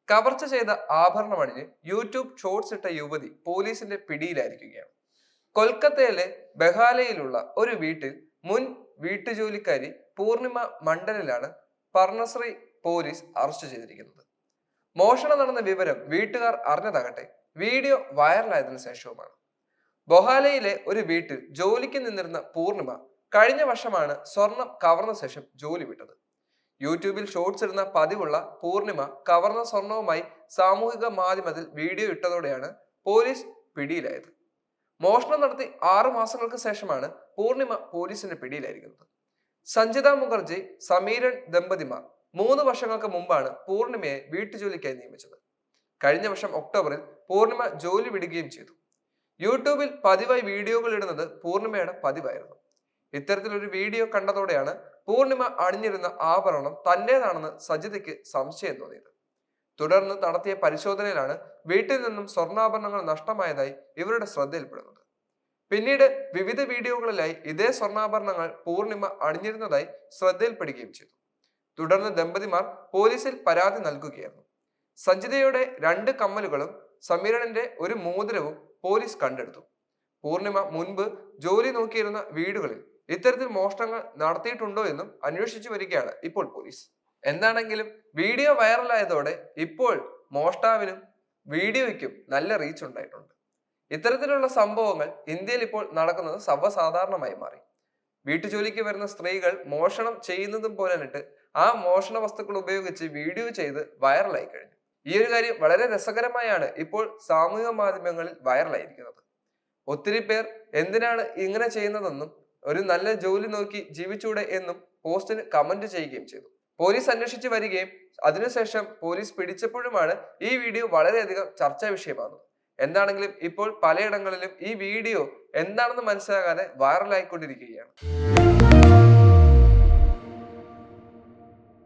കവർച്ച ചെയ്ത ആഭരണം അണിഞ്ഞ് യൂട്യൂബ് ഷോർട്സ് ഇട്ട യുവതി പോലീസിന്റെ പിടിയിലായിരിക്കുകയാണ്. കൊൽക്കത്തയിലെ ബെഹാലയിലുള്ള ഒരു വീട്ടിൽ മുൻ വീട്ടുജോലിക്കാരി പൂർണിമ മണ്ഡലിലാണ് പർണശ്രീ പോലീസ് അറസ്റ്റ് ചെയ്തിരിക്കുന്നത്. മോഷണം നടന്ന വിവരം വീട്ടുകാർ അറിഞ്ഞതാകട്ടെ വീഡിയോ വൈറലായതിനു ശേഷവുമാണ്. ബൊഹാലയിലെ ഒരു വീട്ടിൽ ജോലിക്ക് നിന്നിരുന്ന പൂർണിമ കഴിഞ്ഞ വർഷമാണ് സ്വർണം കവർന്ന ശേഷം ജോലി വിട്ടത്. യൂട്യൂബിൽ ഷോർട്സ് ഇടുന്ന പതിവുള്ള പൂർണിമ കവർന്ന സ്വർണവുമായി സാമൂഹിക മാധ്യമത്തിൽ വീഡിയോ ഇട്ടതോടെയാണ് പോലീസ് പിടിയിലായത്. മോഷണം നടത്തി 6 മാസങ്ങൾക്ക് ശേഷമാണ് പൂർണിമ പോലീസിന്റെ പിടിയിലായിരിക്കുന്നത്. സഞ്ജിത മുഖർജി സമീരൻ ദമ്പതിമാർ 3 വർഷങ്ങൾക്ക് മുമ്പാണ് പൂർണിമയെ വീട്ടുജോലിക്കായി നിയമിച്ചത്. കഴിഞ്ഞ വർഷം ഒക്ടോബറിൽ പൂർണിമ ജോലി വിടുകയും ചെയ്തു. യൂട്യൂബിൽ പതിവായി വീഡിയോകൾ ഇടുന്നത് പൂർണിമയുടെ പതിവായിരുന്നു. ഇത്തരത്തിലൊരു വീഡിയോ കണ്ടതോടെയാണ് പൂർണിമ അണിഞ്ഞിരുന്ന ആഭരണം തന്റേതാണെന്ന് സജിതയ്ക്ക് സംശയം തോന്നിയത്. തുടർന്ന് നടത്തിയ പരിശോധനയിലാണ് വീട്ടിൽ നിന്നും സ്വർണ്ണാഭരണങ്ങൾ നഷ്ടമായതായി ഇവരുടെ ശ്രദ്ധയിൽപ്പെടുന്നത്. പിന്നീട് വിവിധ വീഡിയോകളിലായി ഇതേ സ്വർണ്ണാഭരണങ്ങൾ പൂർണിമ അണിഞ്ഞിരുന്നതായി ശ്രദ്ധയിൽപ്പെടുകയും ചെയ്തു. തുടർന്ന് ദമ്പതിമാർ പോലീസിൽ പരാതി നൽകുകയായിരുന്നു. സജിതയുടെ 2 കമ്മലുകളും സമീരണിന്റെ ഒരു മോതിരവും പോലീസ് കണ്ടെടുത്തു. പൂർണിമ മുൻപ് ജോലി നോക്കിയിരുന്ന വീടുകളിൽ ഇത്തരത്തിൽ മോഷണങ്ങൾ നടത്തിയിട്ടുണ്ടോ എന്നും അന്വേഷിച്ചു വരികയാണ് ഇപ്പോൾ പോലീസ്. എന്താണെങ്കിലും വീഡിയോ വൈറലായതോടെ ഇപ്പോൾ മോഷ്ടാവിനും വീഡിയോയ്ക്കും നല്ല റീച്ച് ഉണ്ടായിട്ടുണ്ട്. ഇത്തരത്തിലുള്ള സംഭവങ്ങൾ ഇന്ത്യയിൽ ഇപ്പോൾ നടക്കുന്നത് സർവ്വസാധാരണമായി മാറി. വീട്ടുജോലിക്ക് വരുന്ന സ്ത്രീകൾ മോഷണം ചെയ്യുന്നതും പോലെന്നിട്ട് ആ മോഷണ വസ്തുക്കൾ ഉപയോഗിച്ച് വീഡിയോ ചെയ്ത് വൈറലായി കഴിഞ്ഞു. ഈ ഒരു കാര്യം വളരെ രസകരമായാണ് ഇപ്പോൾ സാമൂഹിക മാധ്യമങ്ങളിൽ വൈറലായിരിക്കുന്നത്. ഒത്തിരി പേർ എന്തിനാണ് ഇങ്ങനെ ചെയ്യുന്നതെന്നും ഒരു നല്ല ജോലി നോക്കി ജീവിച്ചൂടെ എന്നും പോസ്റ്റിന് കമന്റ് ചെയ്യുകയും ചെയ്തു. പോലീസ് അന്വേഷിച്ചു വരികയും അതിനുശേഷം പോലീസ് പിടിച്ചപ്പോഴുമാണ് ഈ വീഡിയോ വളരെയധികം ചർച്ചാ വിഷയമാകുന്നത്. എന്താണെങ്കിലും ഇപ്പോൾ പലയിടങ്ങളിലും ഈ വീഡിയോ എന്താണെന്ന് മനസ്സിലാകാതെ വൈറലായിക്കൊണ്ടിരിക്കുകയാണ്.